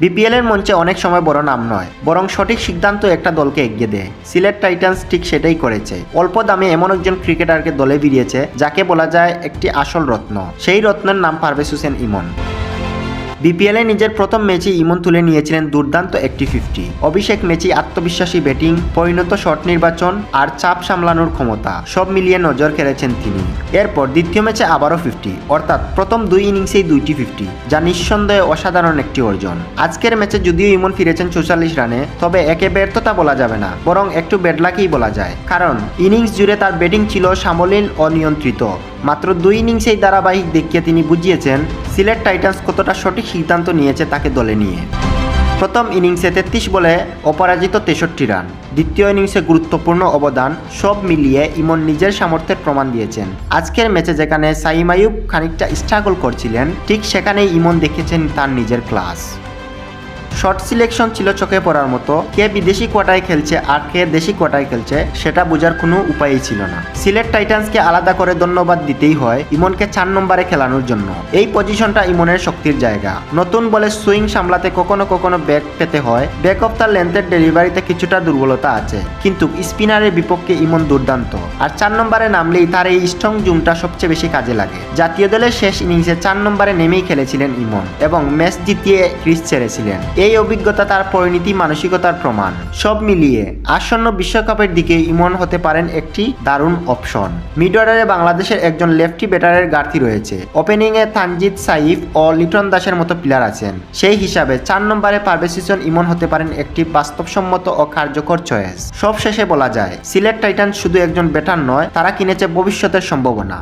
BPL এর মঞ্চে অনেক সময় বড় নাম নয়, বরং সঠিক সিদ্ধান্ত একটা দলকে এগিয়ে দেয়। সিলেট টাইটান্স ঠিক সেটাই করেছে। অল্প দামে এমন একজন ক্রিকেটারকে দলে ভিড়িয়েছে যাকে বলা যায় একটি আসল রত্ন। সেই রত্নের নাম পারভেজ হোসেন ইমন। বিপিএলে নিজের প্রথম ম্যাচে ইমন তুলে নিয়েছিলেন দুর্দান্ত একটি 50। অভিষেক ম্যাচে আত্মবিশ্বাসী ব্যাটিং, পরিণত শট নির্বাচন আর চাপ সামলানোর ক্ষমতা সব মিলিয়ে নজর কেড়েছেন তিনি। এরপর দ্বিতীয় ম্যাচে আবারও 50, অর্থাৎ প্রথম দুই ইনিংসেই দুইটি 50, যা নিঃসন্দেহে অসাধারণ একটি অর্জন। আজকের ম্যাচে যদিও ইমন ফিরেছেন 44 রানে, তবে একে ব্যর্থতা বলা যাবে না, বরং একটু ব্যাডলাকই বলা যায়। কারণ ইনিংস জুড়ে তার ব্যাটিং ছিল সামলীল ও নিয়ন্ত্রিত। মাত্র দুই ইনিংসেই ধারাবাহিক দেখিয়ে তিনি বুঝিয়েছেন সিলেট টাইটান্স কতটা সঠিক সিদ্ধান্ত নিয়েছে তাকে দলে নিয়ে। প্রথম ইনিংসে 33 বলে অপরাজিত 63 রান, দ্বিতীয় ইনিংসে গুরুত্বপূর্ণ অবদান, সব মিলিয়ে ইমন নিজের সামর্থ্যের প্রমাণ দিয়েছেন। আজকের ম্যাচে যেখানে সাইম আইয়ুব খানিকটা স্ট্রাগল করছিলেন, ঠিক সেখানেই ইমন দেখেছেন তার নিজের ক্লাস। শর্ট সিলেকশন ছিল চোখে পড়ার মতো। কে বিদেশি কোয়াটায় খেলছে আর কে দেশি কোয়াটায় খেলছে সেটা বোঝার কোনো উপায়ই ছিল না। সিলেট টাইটান্সকে আলাদা করে ধন্যবাদ দিতেই হয় ইমনকে 4 নম্বরে খেলানোর জন্য। এই পজিশনটা ইমনের শক্তির জায়গা। নতুন বলে সুইং সামলাতে কখনো কখনো ব্যাক পেতে হয়, ব্যাক অফ দ্য লেন্থের ডেলিভারিতে কিছুটা দুর্বলতা আছে, কিন্তু স্পিনারের বিপক্ষে ইমন দুর্দান্ত। আর 4 নম্বরে নামলেই তার এই স্ট্রং জুমটা সবচেয়ে বেশি কাজে লাগে। জাতীয় দলের শেষ ইনিংসে 4 নম্বরে নেমেই খেলেছিলেন ইমন এবং ম্যাচ জিতিয়ে ক্রিজ ছেড়েছিলেন। এই অভিজ্ঞতা তার পরিণতি মানসিকতার প্রমাণ। সব মিলিয়ে আসন্ন বিশ্বকাপের দিকে ইমন হতে পারেন একটি দারুণ অপশন। মিড অর্ডারে বাংলাদেশের একজন লেফটি ব্যাটারের ঘাটতি রয়েছে। ওপেনিংয়ে তানজিদ সাইফ ও লিটন দাসের মতো প্লেয়ার আছেন। সেই হিসাবে 4 নম্বরে পারভেজ হোসেন ইমন হতে পারেন একটি বাস্তবসম্মত ও কার্যকর চয়েস। সব শেষে বলা যায় সিলেট টাইটান্স শুধু একজন ব্যাটার নয়, তারা কিনেছে ভবিষ্যতের সম্ভাবনা।